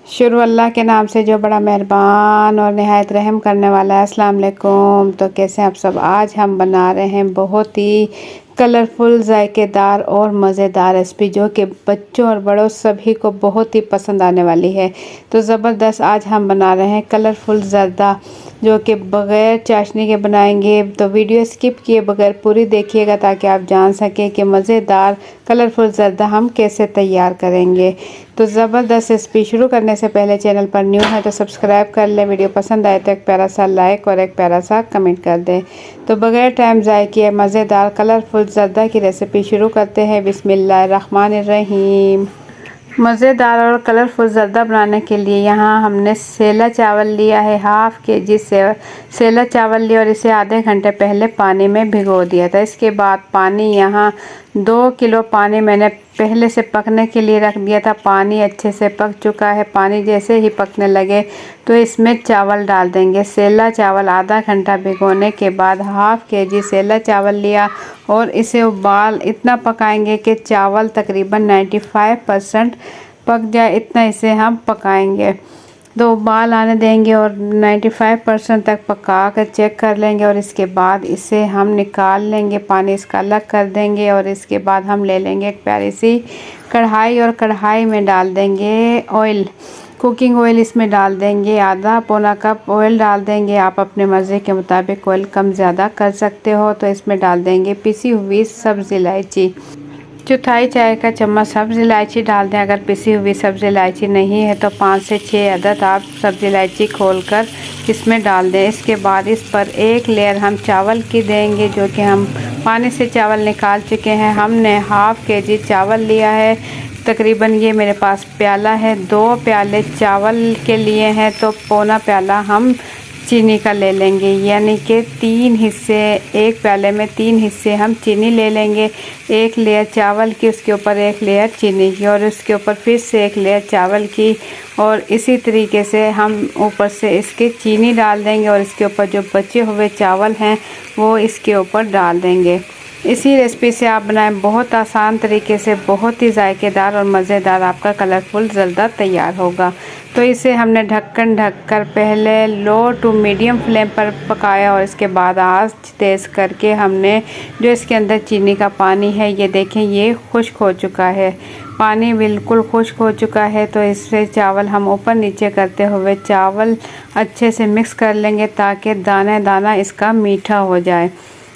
शुरू अल्लाह के नाम से जो बड़ा मेहरबान और नहायत रहम करने वाला है। अस्सलाम वालेकुम। तो कैसे आप सब। आज हम बना रहे हैं बहुत ही कलरफुल, जायकेदार और मज़ेदार रेसिपी जो कि बच्चों और बड़ों सभी को बहुत ही पसंद आने वाली है। तो ज़बरदस्त आज हम बना रहे हैं कलरफुल ज़र्दा, जो कि बग़ैर चाशनी के बनाएंगे। तो वीडियो स्किप किए बगैर पूरी देखिएगा ताकि आप जान सकें कि मज़ेदार कलरफुल ज़र्दा हम कैसे तैयार करेंगे। तो ज़बरदस्त रेसिपी शुरू करने से पहले चैनल पर न्यू है तो सब्सक्राइब कर लें। वीडियो पसंद आए तो एक प्यारा सा लाइक और एक प्यारा सा कमेंट कर दें। तो बगैर टाइम ज़ाय किए मज़ेदार कलरफुल ज़र्दा की रेसिपी शुरू करते हैं। बिस्मिल्लाहिर्रहमानिर्रहीम। मज़ेदार और कलरफुल ज़र्दा बनाने के लिए यहाँ हमने सेला चावल लिया है। हाफ़ के जी से सेला चावल लिया और इसे आधे घंटे पहले पानी में भिगो दिया था। इसके बाद पानी यहाँ 2 किलो पानी मैंने पहले से पकने के लिए रख दिया था। पानी अच्छे से पक चुका है। पानी जैसे ही पकने लगे तो इसमें चावल डाल देंगे। सेला चावल आधा घंटा भिगोने के बाद हाफ़ के जी सेला चावल लिया और इसे उबाल इतना पकाएंगे कि चावल तकरीबन 95% पक जाए, इतना इसे हम पकाएंगे। तो उबाल आने देंगे और 95% तक पका कर चेक कर लेंगे और इसके बाद इसे हम निकाल लेंगे, पानी इसका अलग कर देंगे। और इसके बाद हम ले लेंगे एक प्यारी सी कढ़ाई और कढ़ाई में डाल देंगे ऑयल, कुकिंग ऑयल इसमें डाल देंगे। आधा पौना कप ऑयल डाल देंगे। आप अपने मज़े के मुताबिक ऑयल कम ज़्यादा कर सकते हो। तो इसमें डाल देंगे पिसी हुई सब्ज़ इलायची, चौथाई चाय का चम्मच सब्ज़ इलायची डाल दें। अगर पिसी हुई सब्ज़ इलायची नहीं है तो 5 से 6 अदद आप सब्ज़ इलायची खोलकर इसमें डाल दें। इसके बाद इस पर एक लेयर हम चावल की देंगे, जो कि हम पानी से चावल निकाल चुके हैं। हमने हाफ़ के जी चावल लिया है। तकरीबन ये मेरे पास प्याला है। 2 प्याले चावल के लिए हैं तो पौना प्याला हम चीनी का ले लेंगे, यानी कि 3 हिस्से, एक प्याले में 3 हिस्से हम चीनी ले लेंगे। एक लेयर चावल की, उसके ऊपर एक लेयर चीनी की और उसके ऊपर फिर से एक लेयर चावल की और इसी तरीके से हम ऊपर से इसके चीनी डाल देंगे और इसके ऊपर जो बचे हुए चावल हैं वो इसके ऊपर डाल देंगे। इसी रेसिपी से आप बनाएं, बहुत आसान तरीके से बहुत ही जायकेदार और मज़ेदार आपका कलरफुल ज़र्दा तैयार होगा। तो इसे हमने ढक्कन ढककर पहले लो टू मीडियम फ्लेम पर पकाया और इसके बाद आंच तेज़ करके हमने जो इसके अंदर चीनी का पानी है, ये देखें ये खुश्क हो चुका है। पानी बिल्कुल खुश्क हो चुका है। तो इससे चावल हम ऊपर नीचे करते हुए चावल अच्छे से मिक्स कर लेंगे ताकि दाना दाना इसका मीठा हो जाए।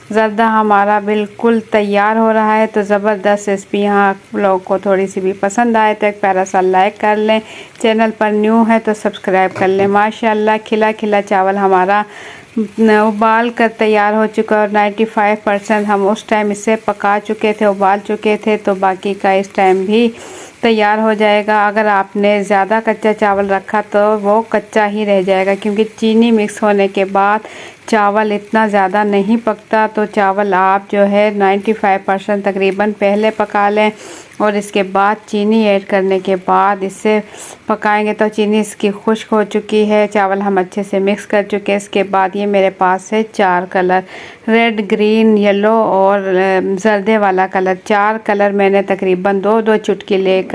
ज़र्दा हमारा बिल्कुल तैयार हो रहा है। तो ज़बरदस्त रेसिपी यहाँ आप लोगों को थोड़ी सी भी पसंद आए तो एक प्यारा सा लाइक कर लें। चैनल पर न्यू है तो सब्सक्राइब कर लें। माशाल्लाह खिला खिला चावल हमारा उबाल कर तैयार हो चुका और 95% हम उस टाइम इसे पका चुके थे, उबाल चुके थे। तो बाकी का इस टाइम भी तैयार हो जाएगा। अगर आपने ज़्यादा कच्चा चावल रखा तो वो कच्चा ही रह जाएगा, क्योंकि चीनी मिक्स होने के बाद चावल इतना ज़्यादा नहीं पकता। तो चावल आप जो है 95% तकरीबन पहले पका लें और इसके बाद चीनी ऐड करने के बाद इसे पकाएंगे। तो चीनी इसकी खुश्क हो चुकी है, चावल हम अच्छे से मिक्स कर चुके हैं। इसके बाद ये मेरे पास है 4 कलर, रेड, ग्रीन, येलो और जर्दे वाला कलर। 4 कलर मैंने तकरीबन 2-2 चुटकी लेकर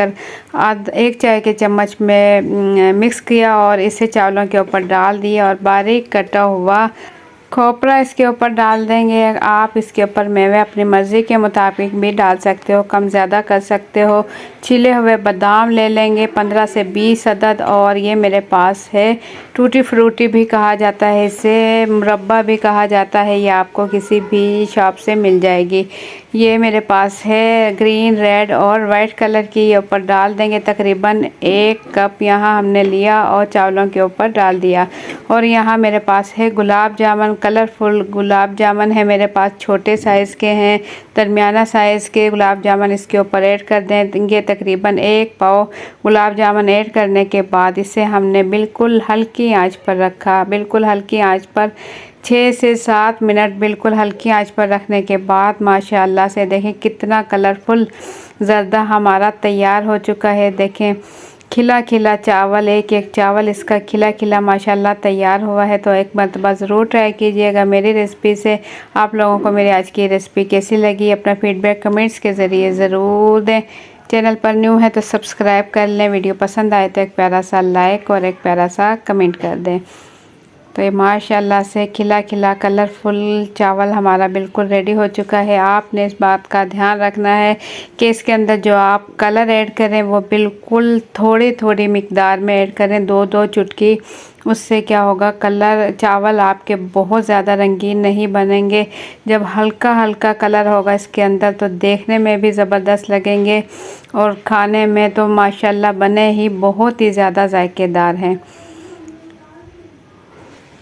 एक चाय के चम्मच में मिक्स किया और इसे चावलों के ऊपर डाल दिया और बारीक कटा हुआ खोपरा इसके ऊपर डाल देंगे। आप इसके ऊपर मेवे अपनी मर्ज़ी के मुताबिक भी डाल सकते हो, कम ज़्यादा कर सकते हो। छिले हुए बादाम ले लेंगे 15 से 20 अदद और ये मेरे पास है टूटी फ्रूटी भी कहा जाता है, इसे मुरब्बा भी कहा जाता है। ये आपको किसी भी शॉप से मिल जाएगी। ये मेरे पास है ग्रीन, रेड और वाइट कलर की, ये ऊपर डाल देंगे। तकरीबन 1 कप यहाँ हमने लिया और चावलों के ऊपर डाल दिया। और यहाँ मेरे पास है गुलाब जामुन, कलरफुल गुलाब जामुन है मेरे पास। छोटे साइज़ के हैं, दरमियाना साइज़ के गुलाब जामुन इसके ऊपर ऐड कर देंगे। तकरीबन 1 पाव गुलाब जामुन ऐड करने के बाद इसे हमने बिल्कुल हल्की आंच पर रखा, बिल्कुल हल्की आंच पर 6 से 7 मिनट बिल्कुल हल्की आंच पर रखने के बाद माशाल्लाह से देखें कितना कलरफुल ज़र्दा हमारा तैयार हो चुका है। देखें खिला खिला चावल, एक एक चावल इसका खिला खिला माशाल्लाह तैयार हुआ है। तो एक मरतबा ज़रूर ट्राई कीजिएगा मेरी रेसिपी से। आप लोगों को मेरी आज की रेसिपी कैसी लगी अपना फीडबैक कमेंट्स के ज़रिए ज़रूर दें। चैनल पर न्यू है तो सब्सक्राइब कर लें। वीडियो पसंद आए तो एक प्यारा सा लाइक और एक प्यारा सा कमेंट कर दें। तो ये माशाल्लाह से खिला खिला कलरफुल चावल हमारा बिल्कुल रेडी हो चुका है। आपने इस बात का ध्यान रखना है कि इसके अंदर जो आप कलर ऐड करें वो बिल्कुल थोड़ी थोड़ी मिकदार में ऐड करें, 2-2 चुटकी। उससे क्या होगा, कलर चावल आपके बहुत ज़्यादा रंगीन नहीं बनेंगे। जब हल्का हल्का कलर होगा इसके अंदर तो देखने में भी ज़बरदस्त लगेंगे और खाने में तो माशाल्लाह बने ही बहुत ही ज़्यादा जायकेदार हैं।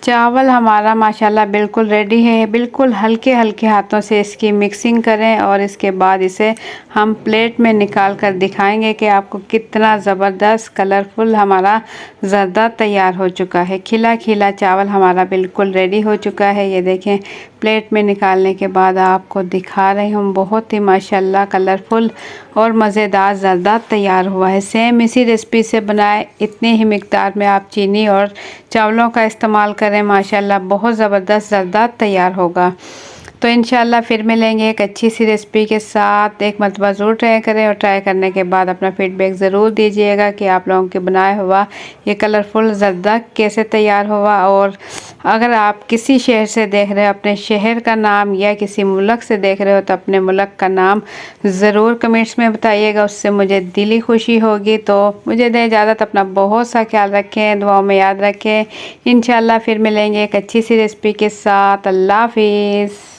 चावल हमारा माशाल्लाह बिल्कुल रेडी है। बिल्कुल हल्के हल्के हाथों से इसकी मिक्सिंग करें और इसके बाद इसे हम प्लेट में निकाल कर दिखाएंगे कि आपको कितना ज़बरदस्त कलरफुल हमारा ज़र्दा तैयार हो चुका है। खिला खिला चावल हमारा बिल्कुल रेडी हो चुका है। ये देखें, प्लेट में निकालने के बाद आपको दिखा रहे हम, बहुत ही माशाल्लाह कलरफुल और मज़ेदार ज़र्दा तैयार हुआ है। सेम इसी रेसिपी से बनाए, इतनी ही मिकदार में आप चीनी और चावलों का इस्तेमाल करें, माशाल्लाह बहुत ज़बरदस्त ज़र्दा तैयार होगा। तो इंशाल्लाह फिर मिलेंगे एक अच्छी सी रेसिपी के साथ। एक मरतबा ज़रूर ट्राई करें और ट्राई करने के बाद अपना फीडबैक ज़रूर दीजिएगा कि आप लोगों के बनाया हुआ ये कलरफुल ज़र्दा कैसे तैयार हुआ। और अगर आप किसी शहर से देख रहे हो, अपने शहर का नाम या किसी मुल्क से देख रहे हो तो अपने मुल्क का नाम ज़रूर कमेंट्स में बताइएगा, उससे मुझे दिली खुशी होगी। तो मुझे दें इजाज़त, अपना बहुत सा ख्याल रखें, दुआओं में याद रखें। इंशाल्लाह फिर मिलेंगे एक अच्छी सी रेसिपी के साथ। अल्लाह हाफिज़।